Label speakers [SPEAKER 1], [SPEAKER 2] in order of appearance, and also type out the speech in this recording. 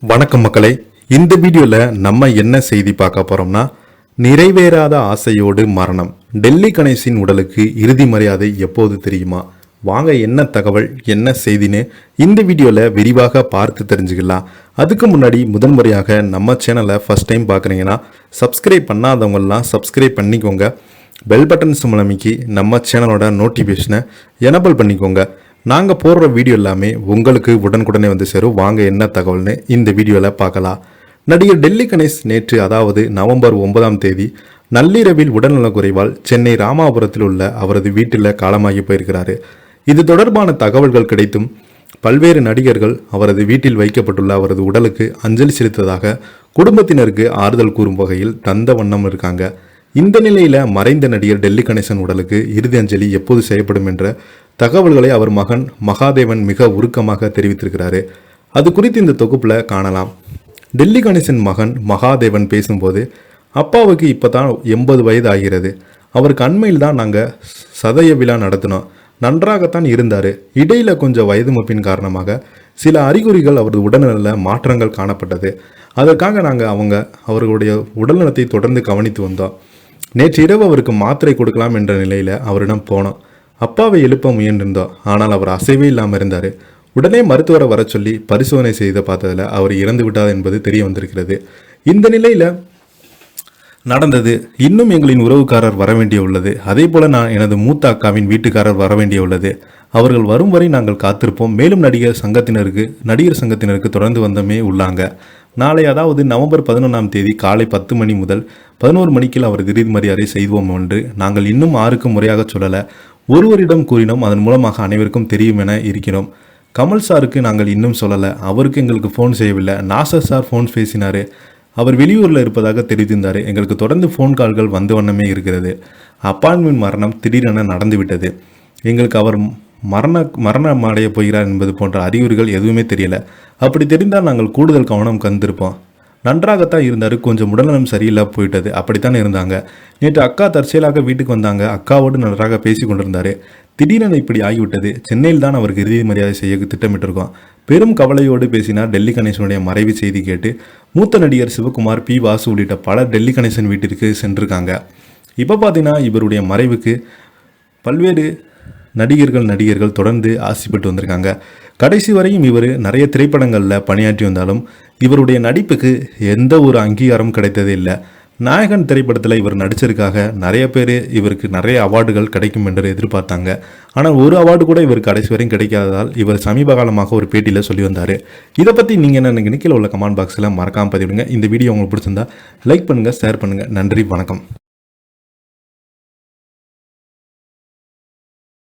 [SPEAKER 1] வணக்கம் மக்களே. இந்த வீடியோல நம்ம என்ன செய்தி பார்க்க போறோம்னா, நிறைவேறாத ஆசையோடு மரணம். டெல்லி கணேஷின் உடலுக்கு இறுதி மரியாதை எப்போது தெரியுமா? வாங்க என்ன தகவல் என்ன செய்தின்னு இந்த வீடியோல விரிவாக பார்த்து தெரிஞ்சுக்கலாம். அதுக்கு முன்னாடி முதன்முறையாக நம்ம சேனலை ஃபர்ஸ்ட் டைம் பார்க்குறீங்கன்னா சப்ஸ்கிரைப் பண்ணாதவங்கெல்லாம் சப்ஸ்கிரைப் பண்ணிக்கோங்க. பெல் பட்டன் சிம்பல் அமைக்கி நம்ம சேனலோட நோட்டிஃபிகேஷனை எனபிள் பண்ணிக்கோங்க. நாங்கள் போடுற வீடியோ எல்லாமே உங்களுக்கு உடனுக்குடனே வந்து சேரும். வாங்க என்ன தகவல்னு இந்த வீடியோவில் பார்க்கலாம். நடிகர் டெல்லி கணேஷ் நேற்று அதாவது நவம்பர் 9 நள்ளிரவில் உடல்நலக்குறைவால் சென்னை ராமாபுரத்தில் உள்ள அவரது வீட்டில் காலமாகி போயிருக்கிறாரு. இது தொடர்பான தகவல்கள் கிடைத்தும் பல்வேறு நடிகர்கள் அவரது வீட்டில் வைக்கப்பட்டுள்ள அவரது உடலுக்கு அஞ்சலி செலுத்ததாக குடும்பத்தினருக்கு ஆறுதல் கூறும் வகையில் தந்த வண்ணம் இருக்காங்க. இந்த நிலையில மறைந்த நடிகர் டெல்லி கணேசன் உடலுக்கு இறுதி அஞ்சலி எப்போது செய்யப்படும் என்ற தகவல்களை அவர் மகன் மகாதேவன் மிக உருக்கமாக தெரிவித்திருக்கிறாரு. அது குறித்து இந்த தொகுப்புல காணலாம். டெல்லி கணேசன் மகன் மகாதேவன் பேசும்போது, அப்பாவுக்கு இப்போதான் 80 வயது ஆகிறது. அவருக்கு அண்மையில் தான் நாங்கள் சதய விழா நடத்தினோம். நன்றாகத்தான் இருந்தார். இடையில கொஞ்சம் வயது மூப்பின் காரணமாக சில அறிகுறிகள் அவரது உடல்நல மாற்றங்கள் காணப்பட்டது. அதற்காக நாங்கள் அவர்களுடைய உடல்நலத்தை தொடர்ந்து கவனித்து வந்தோம். நேற்று இரவு அவருக்கு மாத்திரை கொடுக்கலாம் என்ற நிலையில் அவரிடம் போனோம். அப்பாவை எழுப்ப முயன்றிருந்தோம். ஆனால் அவர் அசைவே இல்லாமல் இருந்தார். உடனே மருத்துவரை வர சொல்லி பரிசோதனை செய்து பார்த்ததில் அவர் இறந்து விட்டார் என்பது தெரிய வந்திருக்கிறது. இந்த நிலையில் நடந்தது. இன்னும் எங்களின் உறவுக்காரர் வர வேண்டிய உள்ளது. அதே போல நான் எனது மூத்த அக்காவின் வீட்டுக்காரர் வர வேண்டிய உள்ளது. அவர்கள் வரும் வரை நாங்கள் காத்திருப்போம். மேலும் நடிகர் சங்கத்தினருக்கு தொடர்ந்து வந்தமே உள்ளாங்க. நாளை அதாவது நவம்பர் 11 காலை 10 மணி முதல் 11 மணிக்கு அவரது இறுதி மரியாதை செய்வோம் என்று நாங்கள் இன்னும் 6க்கு முறையாக சொல்லலை. ஒருவரிடம் கூறினோம். அதன் மூலமாக அனைவருக்கும் தெரியும் என இருக்கிறோம். கமல் சாருக்கு நாங்கள் இன்னும் சொல்லலை. அவருக்கு எங்களுக்கு ஃபோன் செய்யவில்லை. நாசர் சார் ஃபோன் பேசினார். அவர் வெளியூரில் இருப்பதாக தெரிவித்திருந்தார். எங்களுக்கு தொடர்ந்து ஃபோன் கால்கள் வந்த வண்ணமே இருக்கிறது. அப்பாவின் மரணம் திடீரென நடந்துவிட்டது. எங்களுக்கு அவர் மரணம் அடைய போகிறார் என்பது போன்ற அறிகுறிகள் எதுவுமே தெரியல. அப்படி தெரிந்தால் நாங்கள் கூடுதல் கவனம் கண்டிருப்போம். நன்றாகத்தான் இருந்தார். கொஞ்சம் உடல்நலம் சரியில்லை போயிட்டது. அப்படித்தான் இருந்தாங்க. நேற்று அக்கா தற்செயலாக வீட்டுக்கு வந்தாங்க. அக்காவோடு நன்றாக பேசி கொண்டிருந்தார். திடீரென இப்படி ஆகிவிட்டது. சென்னையில் தான் அவருக்கு இறுதி மரியாதை செய்ய திட்டமிட்டிருக்கோம். பெரும் கவலையோடு பேசினார். டெல்லி கணேசனுடைய மறைவு செய்தி கேட்டு மூத்த நடிகர் சிவகுமார், பி வாசு உள்ளிட்ட பலர் டெல்லி கணேசன் வீட்டிற்கு சென்றிருக்காங்க. இப்போ பார்த்தீங்கன்னா இவருடைய மறைவுக்கு பல்வேறு நடிகர்கள் தொடர்ந்து ஆசைப்பட்டு வந்திருக்காங்க. கடைசி வரையும் இவர் நிறைய திரைப்படங்களில் பணியாற்றி வந்தாலும் இவருடைய நடிப்புக்கு எந்த ஒரு அங்கீகாரம் கிடைத்ததே இல்லை. நாயகன் திரைப்படத்தில் இவர் நடிச்சதுக்காக நிறைய பேர் இவருக்கு நிறைய அவார்டுகள் கிடைக்கும் என்று எதிர்பார்த்தாங்க. ஆனால் ஒரு அவார்டு கூட இவருக்கு கடைசி வரையும் கிடைக்காததால் இவர் சமீப காலமாக ஒரு பேட்டியில் சொல்லி வந்தார். இதை பற்றி நீங்கள் என்ன நினைக்கிறீங்க? கீழே உள்ள கமெண்ட் பாக்ஸில் மறக்காமல் பதிவிடுங்க. இந்த வீடியோ உங்களுக்கு பிடிச்சிருந்தா லைக் பண்ணுங்கள், ஷேர் பண்ணுங்கள். நன்றி, வணக்கம்.